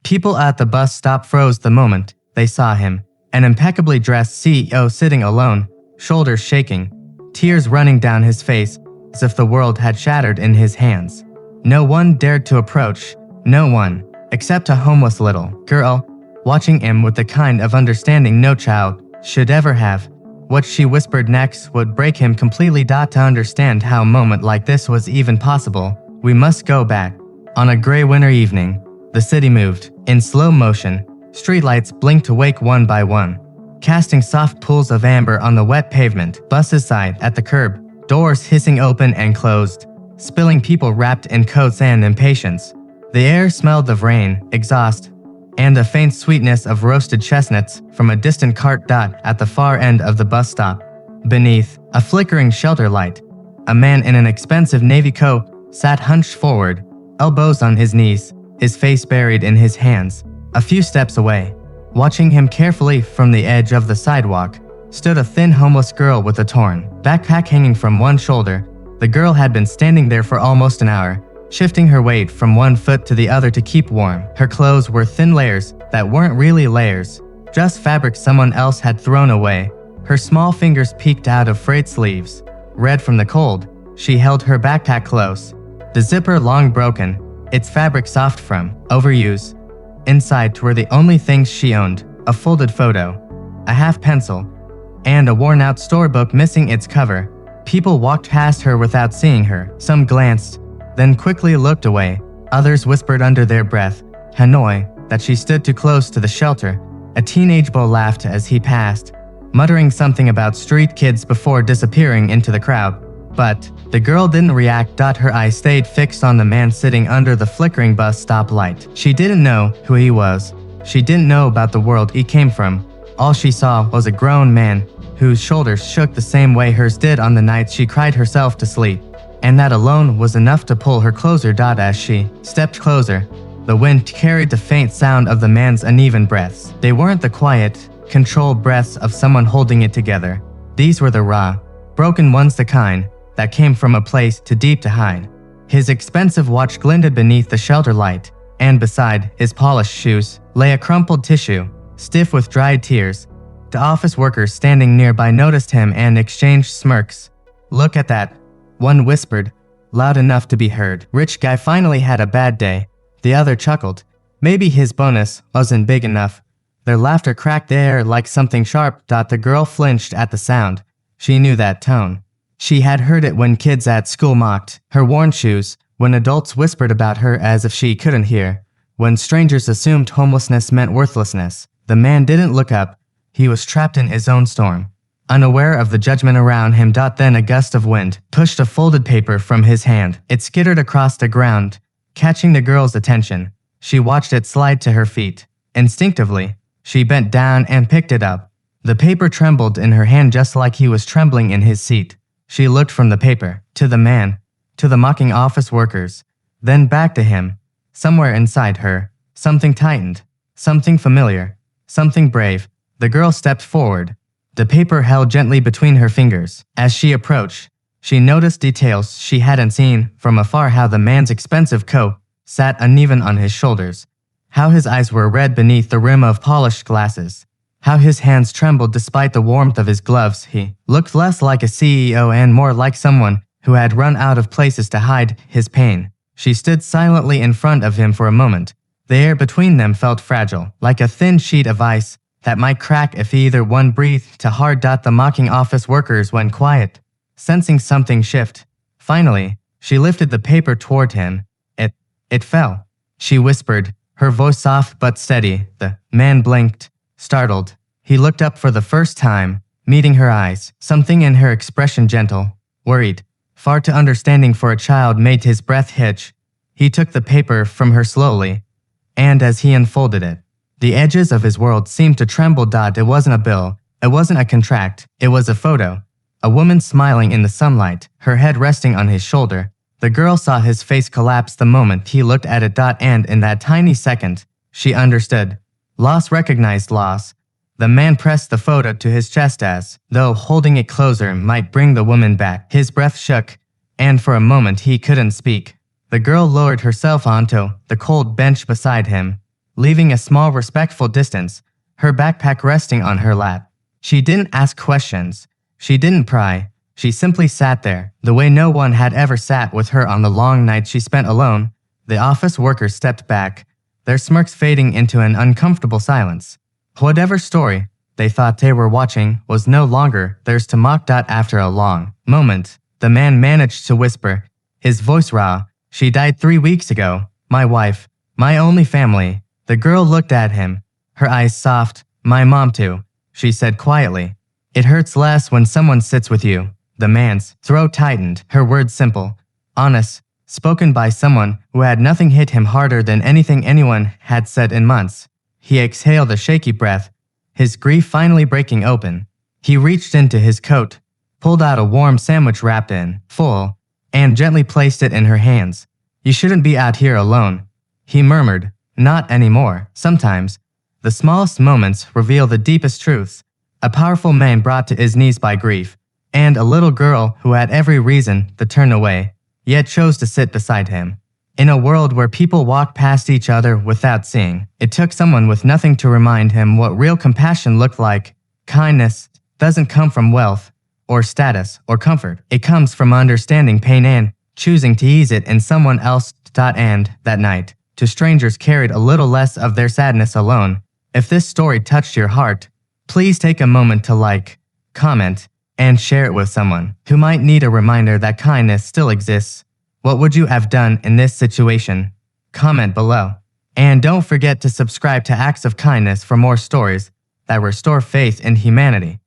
People at the bus stop froze the moment they saw him, an impeccably dressed CEO sitting alone, shoulders shaking, tears running down his face as if the world had shattered in his hands. No one dared to approach, no one, except a homeless little girl, watching him with the kind of understanding no child should ever have. What she whispered next would break him completely. To understand how a moment like this was even possible, we must go back. On a gray winter evening, the city moved in slow motion. Streetlights blinked awake one by one, casting soft pools of amber on the wet pavement. Buses sighed at the curb, doors hissing open and closed, spilling people wrapped in coats and impatience. The air smelled of rain, exhaust, and the faint sweetness of roasted chestnuts from a distant cart. At the far end of the bus stop, beneath a flickering shelter light, a man in an expensive navy coat sat hunched forward, elbows on his knees, his face buried in his hands. A few steps away, watching him carefully from the edge of the sidewalk, stood a thin homeless girl with a torn backpack hanging from one shoulder. The girl had been standing there for almost an hour, shifting her weight from one foot to the other to keep warm. Her clothes were thin layers that weren't really layers, just fabric someone else had thrown away. Her small fingers peeked out of frayed sleeves. Red from the cold, she held her backpack close, the zipper long broken, its fabric soft from overuse. Inside were the only things she owned: a folded photo, a half pencil, and a worn-out storybook missing its cover. People walked past her without seeing her. Some glanced, then quickly looked away. Others whispered under their breath, Hanoi, that she stood too close to the shelter. A teenage boy laughed as he passed, muttering something about street kids before disappearing into the crowd. But the girl didn't react. Her eyes stayed fixed on the man sitting under the flickering bus stop light. She didn't know who he was. She didn't know about the world he came from. All she saw was a grown man whose shoulders shook the same way hers did on the nights she cried herself to sleep. And that alone was enough to pull her closer. As she stepped closer, the wind carried the faint sound of the man's uneven breaths. They weren't the quiet, controlled breaths of someone holding it together. These were the raw, broken ones, the kind that came from a place too deep to hide. His expensive watch glinted beneath the shelter light, and beside his polished shoes lay a crumpled tissue, stiff with dried tears. The office workers standing nearby noticed him and exchanged smirks. "Look at that," one whispered, loud enough to be heard. "Rich guy finally had a bad day." The other chuckled. Maybe his bonus wasn't big enough. Their laughter cracked the air like something sharp. The girl flinched at the sound. She knew that tone. She had heard it when kids at school mocked her worn shoes, when adults whispered about her as if she couldn't hear, when strangers assumed homelessness meant worthlessness. The man didn't look up. He was trapped in his own storm, unaware of the judgment around him. Then a gust of wind pushed a folded paper from his hand. It skittered across the ground, catching the girl's attention. She watched it slide to her feet. Instinctively, she bent down and picked it up. The paper trembled in her hand just like he was trembling in his seat. She looked from the paper, to the man, to the mocking office workers, then back to him. Somewhere inside her, something tightened, something familiar, something brave. The girl stepped forward, the paper held gently between her fingers. As she approached, she noticed details she hadn't seen from afar: how the man's expensive coat sat uneven on his shoulders, how his eyes were red beneath the rim of polished glasses, how his hands trembled despite the warmth of his gloves. He looked less like a CEO and more like someone who had run out of places to hide his pain. She stood silently in front of him for a moment. The air between them felt fragile, like a thin sheet of ice that might crack if either one breathed too hard. The mocking office workers went quiet, sensing something shift. Finally, she lifted the paper toward him. It fell, she whispered, her voice soft but steady. The man blinked, startled. He looked up for the first time, meeting her eyes. Something in her expression, gentle, worried, far too understanding for a child, made his breath hitch. He took the paper from her slowly, and as he unfolded it, the edges of his world seemed to tremble. It wasn't a bill, it wasn't a contract, it was a photo. A woman smiling in the sunlight, her head resting on his shoulder. The girl saw his face collapse the moment he looked at it. And in that tiny second, she understood. Loss recognized loss. The man pressed the photo to his chest as though holding it closer might bring the woman back. His breath shook, and for a moment he couldn't speak. The girl lowered herself onto the cold bench beside him, leaving a small respectful distance, her backpack resting on her lap. She didn't ask questions. She didn't pry. She simply sat there, the way no one had ever sat with her on the long nights she spent alone. The office workers stepped back, their smirks fading into an uncomfortable silence. Whatever story they thought they were watching was no longer theirs to mock. After a long moment, the man managed to whisper, his voice raw, "She died 3 weeks ago. My wife. My only family." The girl looked at him, her eyes soft. "My mom too," she said quietly. "It hurts less when someone sits with you." The man's throat tightened, her words simple, honest, spoken by someone who had nothing hit him harder than anything anyone had said in months. He exhaled a shaky breath, his grief finally breaking open. He reached into his coat, pulled out a warm sandwich wrapped in foil, and gently placed it in her hands. "You shouldn't be out here alone," he murmured. "Not anymore." Sometimes, the smallest moments reveal the deepest truths. A powerful man brought to his knees by grief, and a little girl who had every reason to turn away, yet chose to sit beside him. In a world where people walk past each other without seeing, it took someone with nothing to remind him what real compassion looked like. Kindness doesn't come from wealth, or status, or comfort. It comes from understanding pain and choosing to ease it in someone else. And that night, two strangers carried a little less of their sadness alone. If this story touched your heart, please take a moment to like, comment, and share it with someone who might need a reminder that kindness still exists. What would you have done in this situation? Comment below. And don't forget to subscribe to Acts of Kindness for more stories that restore faith in humanity.